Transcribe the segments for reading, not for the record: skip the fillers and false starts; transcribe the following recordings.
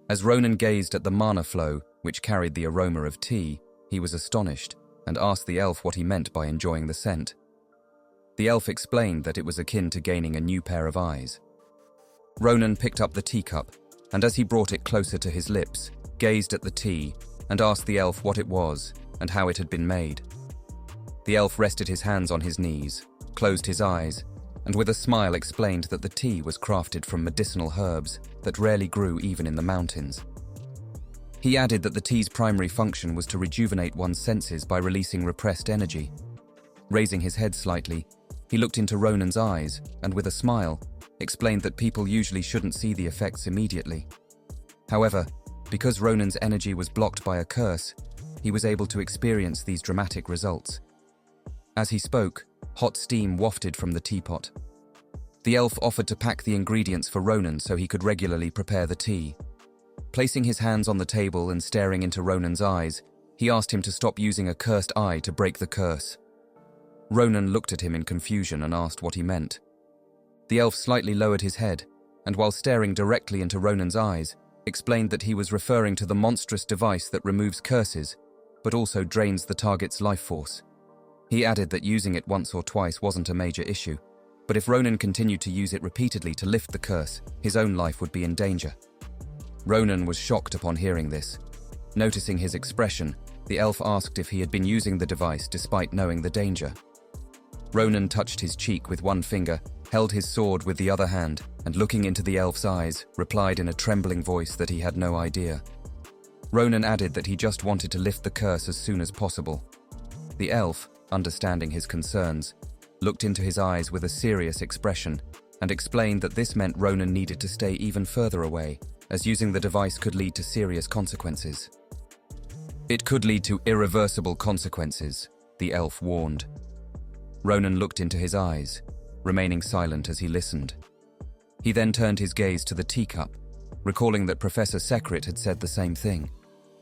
As Ronan gazed at the mana flow, which carried the aroma of tea, he was astonished and asked the elf what he meant by enjoying the scent. The elf explained that it was akin to gaining a new pair of eyes. Ronan picked up the teacup, and as he brought it closer to his lips, gazed at the tea and asked the elf what it was and how it had been made. The elf rested his hands on his knees, closed his eyes, and with a smile explained that the tea was crafted from medicinal herbs that rarely grew even in the mountains. He added that the tea's primary function was to rejuvenate one's senses by releasing repressed energy. Raising his head slightly, he looked into Ronan's eyes and, with a smile, explained that people usually shouldn't see the effects immediately. However, because Ronan's energy was blocked by a curse, he was able to experience these dramatic results. As he spoke, hot steam wafted from the teapot. The elf offered to pack the ingredients for Ronan so he could regularly prepare the tea. Placing his hands on the table and staring into Ronan's eyes, he asked him to stop using a cursed eye to break the curse. Ronan looked at him in confusion and asked what he meant. The elf slightly lowered his head, and while staring directly into Ronan's eyes, explained that he was referring to the monstrous device that removes curses, but also drains the target's life force. He added that using it once or twice wasn't a major issue, but if Ronan continued to use it repeatedly to lift the curse, his own life would be in danger. Ronan was shocked upon hearing this. Noticing his expression, the elf asked if he had been using the device despite knowing the danger. Ronan touched his cheek with one finger, held his sword with the other hand, and looking into the elf's eyes, replied in a trembling voice that he had no idea. Ronan added that he just wanted to lift the curse as soon as possible. The elf, understanding his concerns, looked into his eyes with a serious expression and explained that this meant Ronan needed to stay even further away, as using the device could lead to serious consequences. It could lead to irreversible consequences, the elf warned. Ronan looked into his eyes, remaining silent as he listened. He then turned his gaze to the teacup, recalling that Professor Sekrit had said the same thing.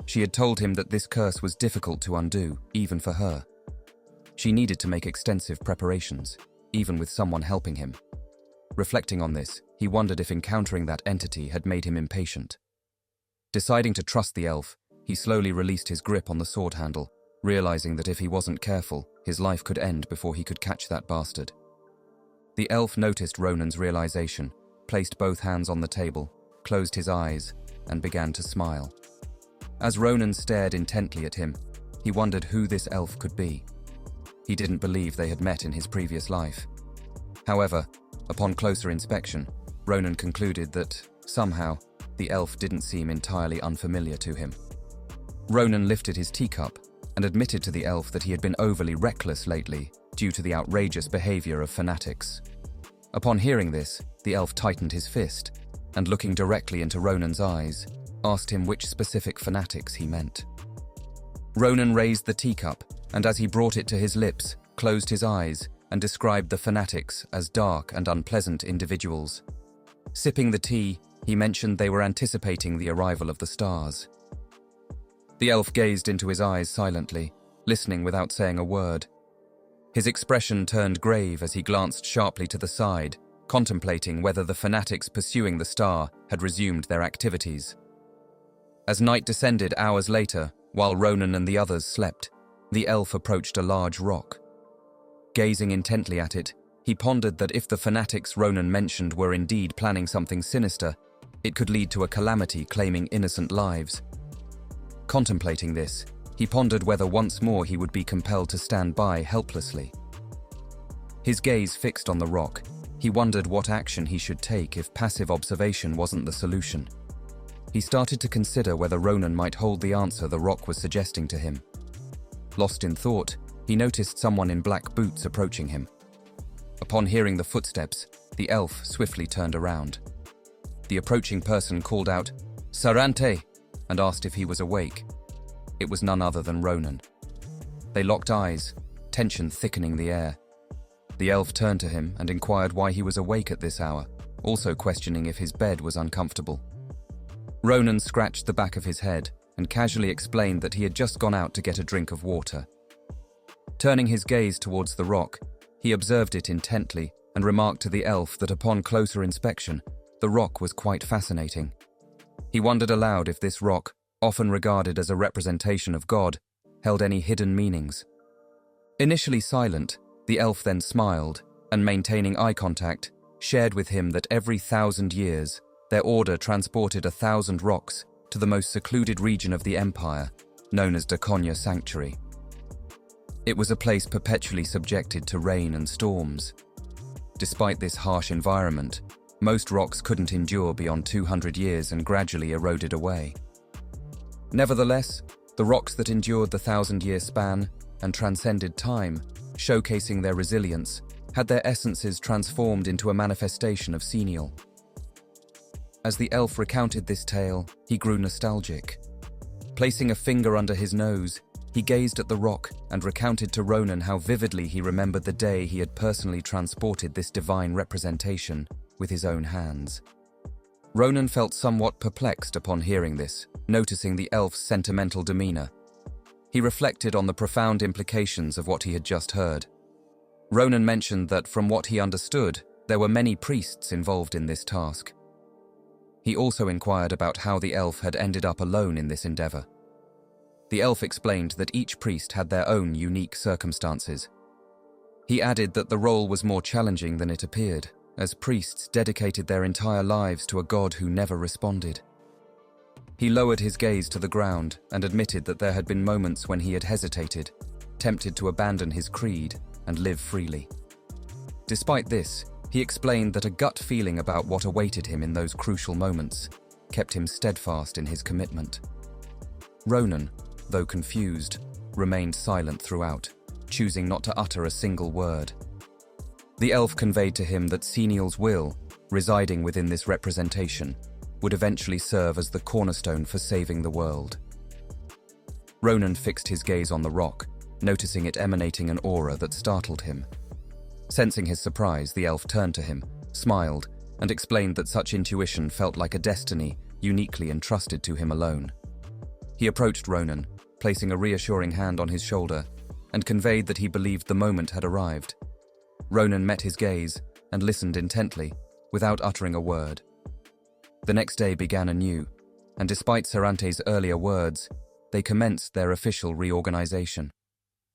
She had told him that this curse was difficult to undo, even for her. She needed to make extensive preparations, even with someone helping him. Reflecting on this, he wondered if encountering that entity had made him impatient. Deciding to trust the elf, he slowly released his grip on the sword handle, realizing that if he wasn't careful, his life could end before he could catch that bastard. The elf noticed Ronan's realization, placed both hands on the table, closed his eyes, and began to smile. As Ronan stared intently at him, he wondered who this elf could be. He didn't believe they had met in his previous life. However, upon closer inspection, Ronan concluded that, somehow, the elf didn't seem entirely unfamiliar to him. Ronan lifted his teacup and admitted to the elf that he had been overly reckless lately due to the outrageous behavior of fanatics. Upon hearing this, the elf tightened his fist and, looking directly into Ronan's eyes, asked him which specific fanatics he meant. Ronan raised the teacup and, as he brought it to his lips, closed his eyes and described the fanatics as dark and unpleasant individuals. Sipping the tea, he mentioned they were anticipating the arrival of the stars. The elf gazed into his eyes silently, listening without saying a word. His expression turned grave as he glanced sharply to the side, contemplating whether the fanatics pursuing the star had resumed their activities. As night descended hours later, while Ronan and the others slept, the elf approached a large rock. Gazing intently at it, he pondered that if the fanatics Ronan mentioned were indeed planning something sinister, it could lead to a calamity claiming innocent lives. Contemplating this, he pondered whether once more he would be compelled to stand by helplessly. His gaze fixed on the rock, he wondered what action he should take if passive observation wasn't the solution. He started to consider whether Ronan might hold the answer the rock was suggesting to him. Lost in thought, he noticed someone in black boots approaching him. Upon hearing the footsteps, the elf swiftly turned around. The approaching person called out, "Sarante!" and asked if he was awake. It was none other than Ronan. They locked eyes, tension thickening the air. The elf turned to him and inquired why he was awake at this hour, also questioning if his bed was uncomfortable. Ronan scratched the back of his head and casually explained that he had just gone out to get a drink of water. Turning his gaze towards the rock, he observed it intently and remarked to the elf that upon closer inspection, the rock was quite fascinating. He wondered aloud if this rock, often regarded as a representation of God, held any hidden meanings. Initially silent, the elf then smiled, and maintaining eye contact, shared with him that every 1,000 years, their order transported 1,000 rocks to the most secluded region of the empire, known as Dakonya Sanctuary. It was a place perpetually subjected to rain and storms. Despite this harsh environment, most rocks couldn't endure beyond 200 years and gradually eroded away. Nevertheless, the rocks that endured the 1,000-year span and transcended time, showcasing their resilience, had their essences transformed into a manifestation of Senial. As the elf recounted this tale, he grew nostalgic. Placing a finger under his nose, he gazed at the rock and recounted to Ronan how vividly he remembered the day he had personally transported this divine representation with his own hands. Ronan felt somewhat perplexed upon hearing this, noticing the elf's sentimental demeanor. He reflected on the profound implications of what he had just heard. Ronan mentioned that from what he understood, there were many priests involved in this task. He also inquired about how the elf had ended up alone in this endeavor. The elf explained that each priest had their own unique circumstances. He added that the role was more challenging than it appeared, as priests dedicated their entire lives to a god who never responded. He lowered his gaze to the ground and admitted that there had been moments when he had hesitated, tempted to abandon his creed and live freely. Despite this, he explained that a gut feeling about what awaited him in those crucial moments kept him steadfast in his commitment. Ronan, though confused, remained silent throughout, choosing not to utter a single word. The elf conveyed to him that Senial's will, residing within this representation, would eventually serve as the cornerstone for saving the world. Ronan fixed his gaze on the rock, noticing it emanating an aura that startled him. Sensing his surprise, the elf turned to him, smiled, and explained that such intuition felt like a destiny uniquely entrusted to him alone. He approached Ronan, placing a reassuring hand on his shoulder, and conveyed that he believed the moment had arrived. Ronan met his gaze and listened intently, without uttering a word. The next day began anew, and despite Sarante's earlier words, they commenced their official reorganization.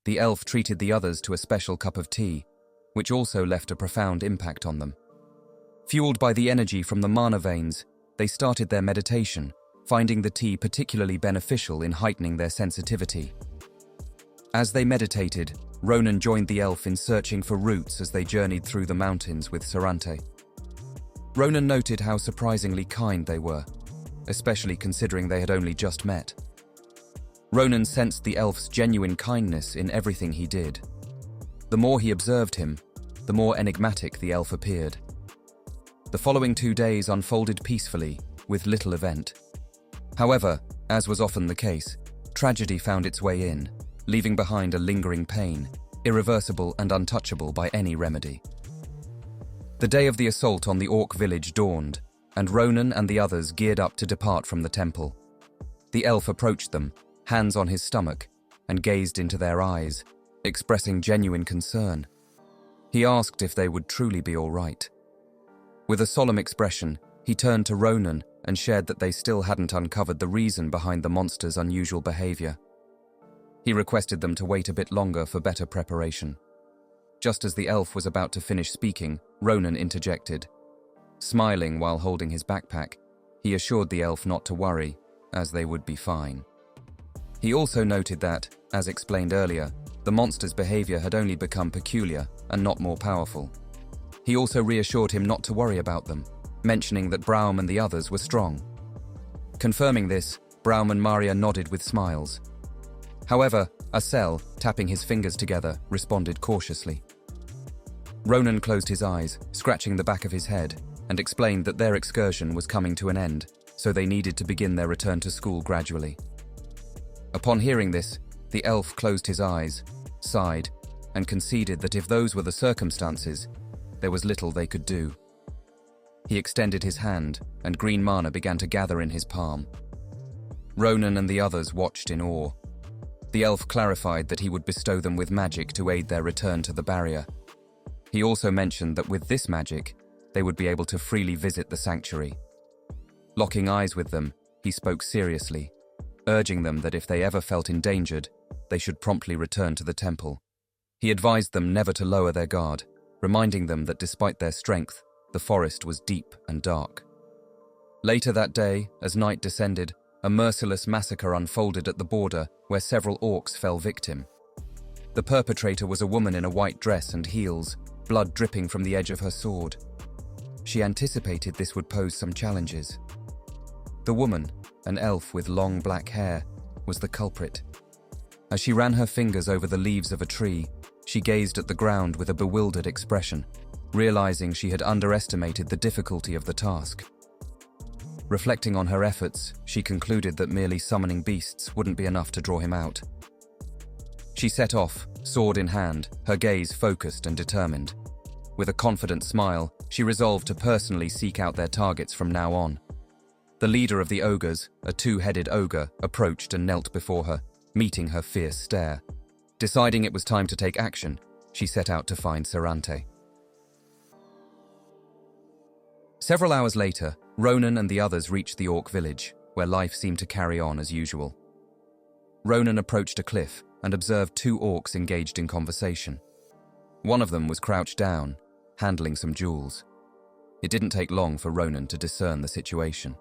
The elf treated the others to a special cup of tea, which also left a profound impact on them. Fueled by the energy from the mana veins, they started their meditation, finding the tea particularly beneficial in heightening their sensitivity. As they meditated, Ronan joined the elf in searching for roots as they journeyed through the mountains with Sarante. Ronan noted how surprisingly kind they were, especially considering they had only just met. Ronan sensed the elf's genuine kindness in everything he did. The more he observed him, the more enigmatic the elf appeared. The following 2 days unfolded peacefully, with little event. However, as was often the case, tragedy found its way in, leaving behind a lingering pain, irreversible and untouchable by any remedy. The day of the assault on the orc village dawned, and Ronan and the others geared up to depart from the temple. The elf approached them, hands on his stomach, and gazed into their eyes, expressing genuine concern. He asked if they would truly be all right. With a solemn expression, he turned to Ronan and shared that they still hadn't uncovered the reason behind the monster's unusual behavior. He requested them to wait a bit longer for better preparation. Just as the elf was about to finish speaking, Ronan interjected. Smiling while holding his backpack, he assured the elf not to worry, as they would be fine. He also noted that, as explained earlier, the monster's behavior had only become peculiar and not more powerful. He also reassured him not to worry about them, mentioning that Braum and the others were strong. Confirming this, Braum and Maria nodded with smiles. However, Asel, tapping his fingers together, responded cautiously. Ronan closed his eyes, scratching the back of his head, and explained that their excursion was coming to an end, so they needed to begin their return to school gradually. Upon hearing this, the elf closed his eyes, sighed, and conceded that if those were the circumstances, there was little they could do. He extended his hand, and green mana began to gather in his palm. Ronan and the others watched in awe. The elf clarified that he would bestow them with magic to aid their return to the barrier. He also mentioned that with this magic, they would be able to freely visit the sanctuary. Locking eyes with them, he spoke seriously, urging them that if they ever felt endangered, they should promptly return to the temple. He advised them never to lower their guard, reminding them that despite their strength, the forest was deep and dark. Later that day, as night descended, a merciless massacre unfolded at the border where several orcs fell victim. The perpetrator was a woman in a white dress and heels, blood dripping from the edge of her sword. She anticipated this would pose some challenges. The woman, an elf with long black hair, was the culprit. As she ran her fingers over the leaves of a tree, she gazed at the ground with a bewildered expression, realizing she had underestimated the difficulty of the task. Reflecting on her efforts, she concluded that merely summoning beasts wouldn't be enough to draw him out. She set off, sword in hand, her gaze focused and determined. With a confident smile, she resolved to personally seek out their targets from now on. The leader of the ogres, a two-headed ogre, approached and knelt before her, meeting her fierce stare. Deciding it was time to take action, she set out to find Sarante. Several hours later, Ronan and the others reached the orc village, where life seemed to carry on as usual. Ronan approached a cliff and observed two orcs engaged in conversation. One of them was crouched down, handling some jewels. It didn't take long for Ronan to discern the situation.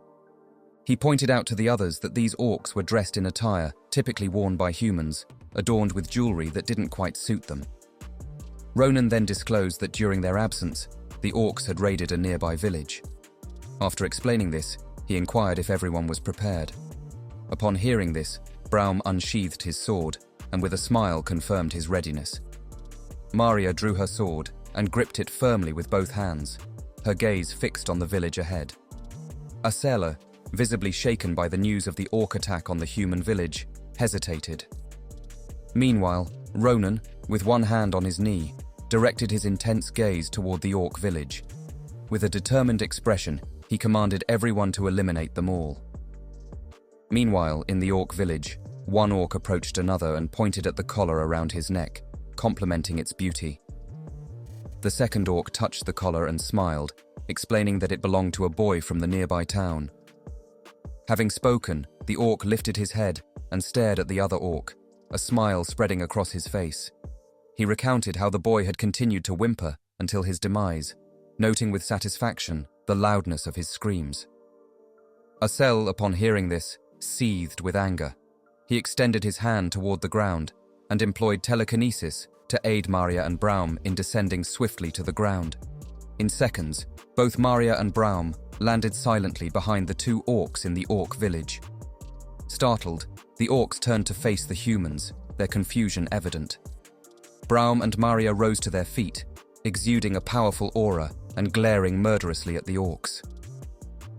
He pointed out to the others that these orcs were dressed in attire typically worn by humans, adorned with jewelry that didn't quite suit them. Ronan then disclosed that during their absence, the orcs had raided a nearby village. After explaining this, he inquired if everyone was prepared. Upon hearing this, Braum unsheathed his sword and with a smile confirmed his readiness. Maria drew her sword and gripped it firmly with both hands, her gaze fixed on the village ahead. Asela, visibly shaken by the news of the orc attack on the human village, hesitated. Meanwhile, Ronan, with one hand on his knee, directed his intense gaze toward the orc village. With a determined expression, he commanded everyone to eliminate them all. Meanwhile, in the orc village, one orc approached another and pointed at the collar around his neck, complimenting its beauty. The second orc touched the collar and smiled, explaining that it belonged to a boy from the nearby town. Having spoken, the orc lifted his head and stared at the other orc, a smile spreading across his face. He recounted how the boy had continued to whimper until his demise, noting with satisfaction the loudness of his screams. Asel, upon hearing this, seethed with anger. He extended his hand toward the ground and employed telekinesis to aid Maria and Braum in descending swiftly to the ground. In seconds, both Maria and Braum landed silently behind the two orcs in the orc village. Startled, the orcs turned to face the humans, their confusion evident. Braum and Maria rose to their feet, exuding a powerful aura and glaring murderously at the orcs.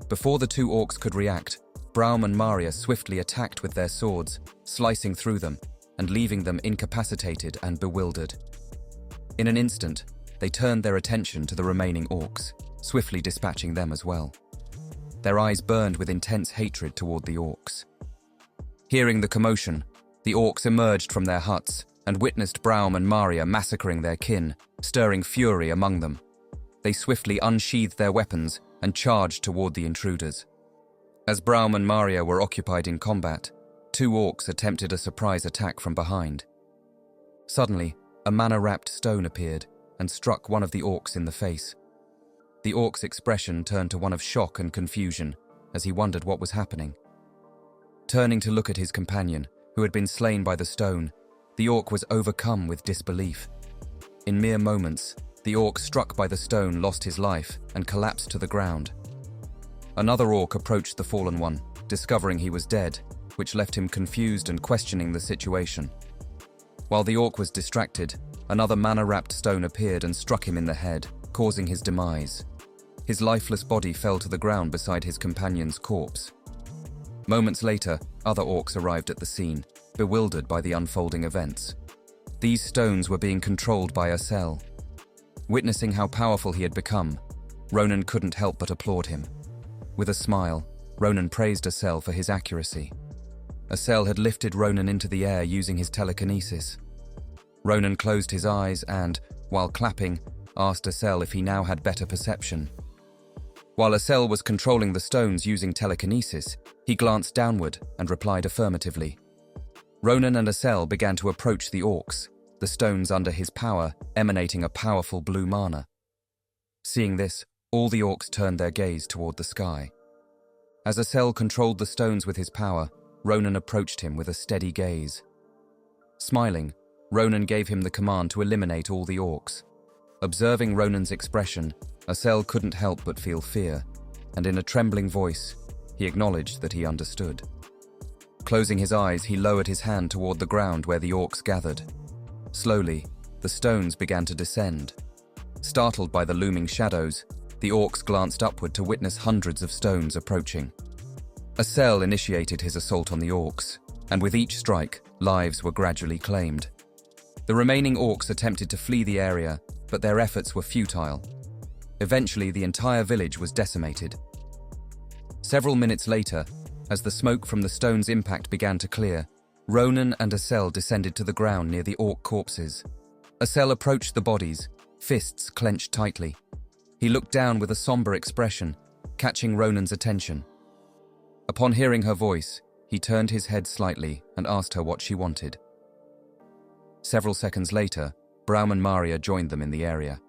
Before the two orcs could react, Braum and Maria swiftly attacked with their swords, slicing through them and leaving them incapacitated and bewildered. In an instant, they turned their attention to the remaining orcs, swiftly dispatching them as well. Their eyes burned with intense hatred toward the orcs. Hearing the commotion, the orcs emerged from their huts and witnessed Braum and Maria massacring their kin, stirring fury among them. They swiftly unsheathed their weapons and charged toward the intruders. As Braum and Maria were occupied in combat, two orcs attempted a surprise attack from behind. Suddenly, a mana-wrapped stone appeared and struck one of the orcs in the face. The orc's expression turned to one of shock and confusion as he wondered what was happening. Turning to look at his companion, who had been slain by the stone, the orc was overcome with disbelief. In mere moments, the orc struck by the stone lost his life and collapsed to the ground. Another orc approached the fallen one, discovering he was dead, which left him confused and questioning the situation. While the orc was distracted, another mana-wrapped stone appeared and struck him in the head, causing his demise. His lifeless body fell to the ground beside his companion's corpse. Moments later, other orcs arrived at the scene, bewildered by the unfolding events. These stones were being controlled by Asel. Witnessing how powerful he had become, Ronan couldn't help but applaud him. With a smile, Ronan praised Asel for his accuracy. Asel had lifted Ronan into the air using his telekinesis. Ronan closed his eyes and, while clapping, asked Asel if he now had better perception. While Asel was controlling the stones using telekinesis, he glanced downward and replied affirmatively. Ronan and Asel began to approach the orcs, the stones under his power emanating a powerful blue mana. Seeing this, all the orcs turned their gaze toward the sky. As Asel controlled the stones with his power, Ronan approached him with a steady gaze. Smiling, Ronan gave him the command to eliminate all the orcs. Observing Ronan's expression, Asel couldn't help but feel fear, and in a trembling voice, he acknowledged that he understood. Closing his eyes, he lowered his hand toward the ground where the orcs gathered. Slowly, the stones began to descend. Startled by the looming shadows, the orcs glanced upward to witness hundreds of stones approaching. Asel initiated his assault on the orcs, and with each strike, lives were gradually claimed. The remaining orcs attempted to flee the area, but their efforts were futile. Eventually, the entire village was decimated. Several minutes later, as the smoke from the stone's impact began to clear, Ronan and Asel descended to the ground near the orc corpses. Asel approached the bodies, fists clenched tightly. He looked down with a somber expression, catching Ronan's attention. Upon hearing her voice, he turned his head slightly and asked her what she wanted. Several seconds later, Braum and Maria joined them in the area.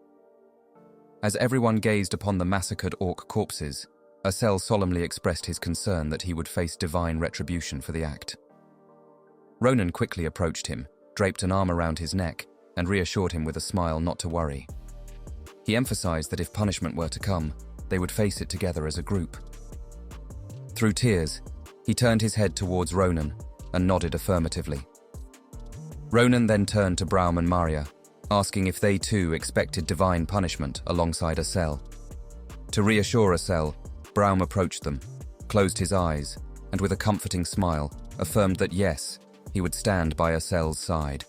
As everyone gazed upon the massacred orc corpses, Asel solemnly expressed his concern that he would face divine retribution for the act. Ronan quickly approached him, draped an arm around his neck, and reassured him with a smile not to worry. He emphasized that if punishment were to come, they would face it together as a group. Through tears, he turned his head towards Ronan and nodded affirmatively. Ronan then turned to Braum and Maria, asking if they too expected divine punishment alongside Asel. To reassure Asel, Braum approached them, closed his eyes, and with a comforting smile, affirmed that yes, he would stand by Asel's side.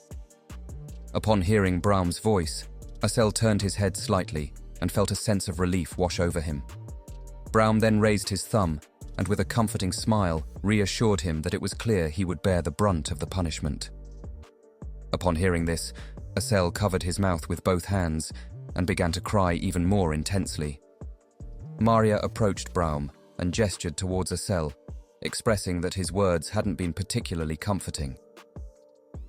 Upon hearing Braum's voice, Asel turned his head slightly and felt a sense of relief wash over him. Braum then raised his thumb and with a comforting smile reassured him that it was clear he would bear the brunt of the punishment. Upon hearing this, Asel covered his mouth with both hands and began to cry even more intensely. Maria approached Braum and gestured towards Asel, expressing that his words hadn't been particularly comforting.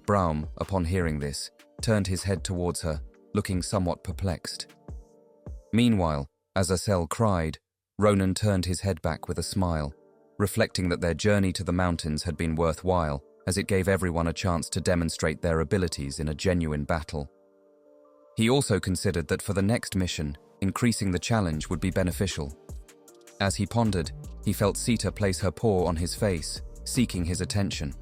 Braum, upon hearing this, turned his head towards her, looking somewhat perplexed. Meanwhile, as Asel cried, Ronan turned his head back with a smile, reflecting that their journey to the mountains had been worthwhile, as it gave everyone a chance to demonstrate their abilities in a genuine battle. He also considered that for the next mission, increasing the challenge would be beneficial. As he pondered, he felt Sita place her paw on his face, seeking his attention.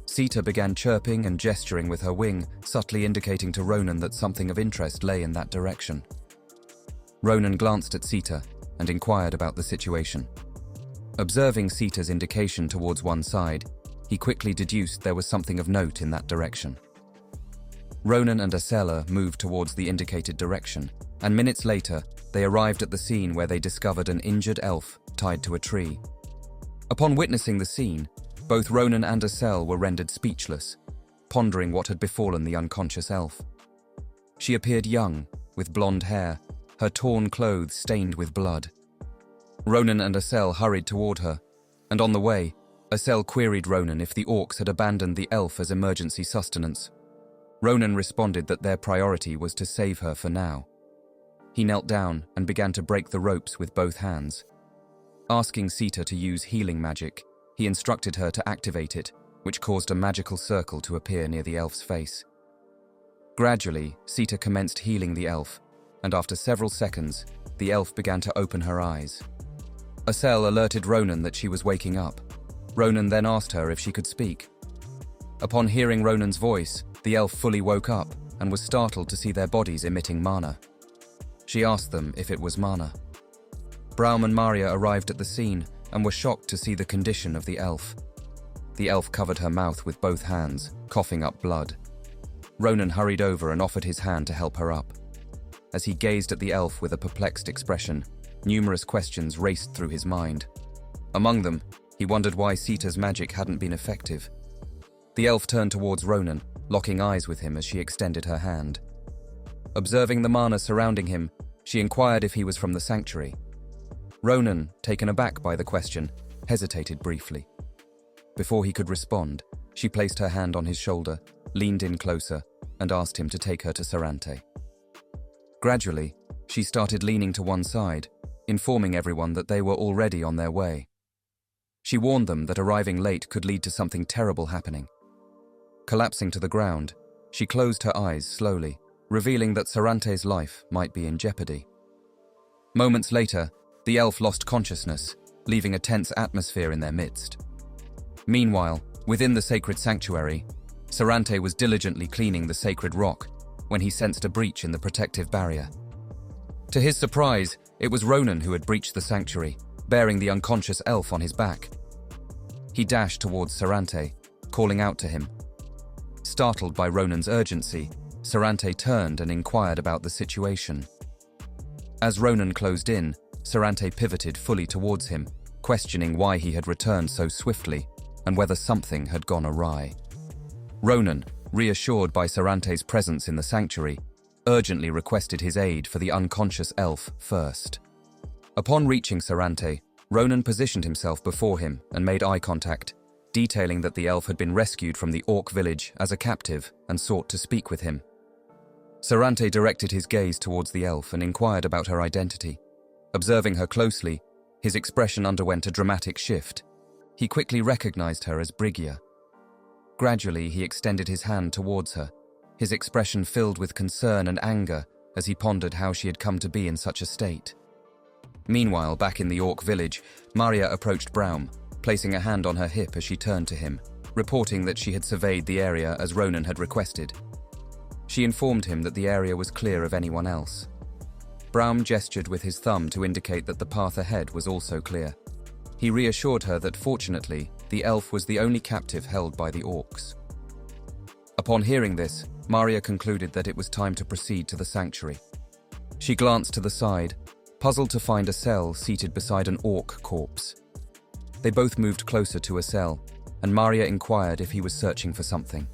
Sita began chirping and gesturing with her wing, subtly indicating to Ronan that something of interest lay in that direction. Ronan glanced at Sita and inquired about the situation. Observing Sita's indication towards one side, he quickly deduced there was something of note in that direction. Ronan and Asela moved towards the indicated direction, and minutes later, they arrived at the scene where they discovered an injured elf tied to a tree. Upon witnessing the scene, both Ronan and Asel were rendered speechless, pondering what had befallen the unconscious elf. She appeared young, with blonde hair, her torn clothes stained with blood. Ronan and Asel hurried toward her, and on the way, Asel queried Ronan if the orcs had abandoned the elf as emergency sustenance. Ronan responded that their priority was to save her for now. He knelt down and began to break the ropes with both hands. Asking Sita to use healing magic, he instructed her to activate it, which caused a magical circle to appear near the elf's face. Gradually, Sita commenced healing the elf, and after several seconds, the elf began to open her eyes. Asel alerted Ronan that she was waking up. Ronan then asked her if she could speak. Upon hearing Ronan's voice, the elf fully woke up and was startled to see their bodies emitting mana. She asked them if it was mana. Braum and Maria arrived at the scene and were shocked to see the condition of the elf. The elf covered her mouth with both hands, coughing up blood. Ronan hurried over and offered his hand to help her up. As he gazed at the elf with a perplexed expression, numerous questions raced through his mind. Among them, he wondered why Sita's magic hadn't been effective. The elf turned towards Ronan, locking eyes with him as she extended her hand. Observing the mana surrounding him, she inquired if he was from the sanctuary. Ronan, taken aback by the question, hesitated briefly. Before he could respond, she placed her hand on his shoulder, leaned in closer, and asked him to take her to Sarante. Gradually, she started leaning to one side, informing everyone that they were already on their way. She warned them that arriving late could lead to something terrible happening. Collapsing to the ground, she closed her eyes slowly, revealing that Sarante's life might be in jeopardy. Moments later, the elf lost consciousness, leaving a tense atmosphere in their midst. Meanwhile, within the sacred sanctuary, Sarante was diligently cleaning the sacred rock when he sensed a breach in the protective barrier. To his surprise, it was Ronan who had breached the sanctuary, bearing the unconscious elf on his back. He dashed towards Sarante, calling out to him. Startled by Ronan's urgency, Sarante turned and inquired about the situation. As Ronan closed in, Sarante pivoted fully towards him, questioning why he had returned so swiftly and whether something had gone awry. Ronan, reassured by Sarante's presence in the sanctuary, urgently requested his aid for the unconscious elf first. Upon reaching Sarante, Ronan positioned himself before him and made eye contact, detailing that the elf had been rescued from the orc village as a captive and sought to speak with him. Sarante directed his gaze towards the elf and inquired about her identity. Observing her closely, his expression underwent a dramatic shift. He quickly recognized her as Brigia. Gradually, he extended his hand towards her, his expression filled with concern and anger as he pondered how she had come to be in such a state. Meanwhile, back in the orc village, Maria approached Braum, placing a hand on her hip as she turned to him, reporting that she had surveyed the area as Ronan had requested. She informed him that the area was clear of anyone else. Braum gestured with his thumb to indicate that the path ahead was also clear. He reassured her that fortunately, the elf was the only captive held by the orcs. Upon hearing this, Maria concluded that it was time to proceed to the sanctuary. She glanced to the side, puzzled to find a cell seated beside an orc corpse. They both moved closer to a cell, and Maria inquired if he was searching for something.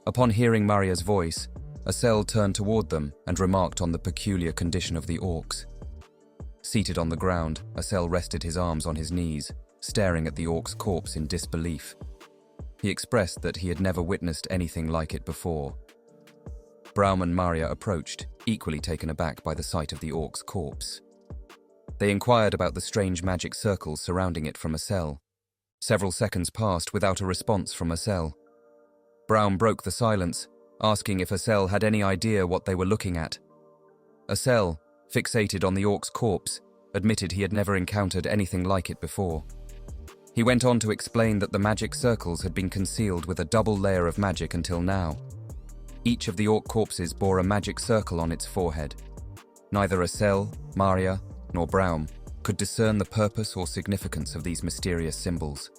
Upon hearing Maria's voice, a cell turned toward them and remarked on the peculiar condition of the orcs. Seated on the ground, a cell rested his arms on his knees, staring at the orc's corpse in disbelief. He expressed that he had never witnessed anything like it before. Braum and Maria approached, equally taken aback by the sight of the orc's corpse. They inquired about the strange magic circles surrounding it from a cell. Several seconds passed without a response from a cell. Braum broke the silence, asking if a cell had any idea what they were looking at. A cell, fixated on the orc's corpse, admitted he had never encountered anything like it before. He went on to explain that the magic circles had been concealed with a double layer of magic until now. Each of the orc corpses bore a magic circle on its forehead. Neither a cell, Maria, nor Braum could discern the purpose or significance of these mysterious symbols.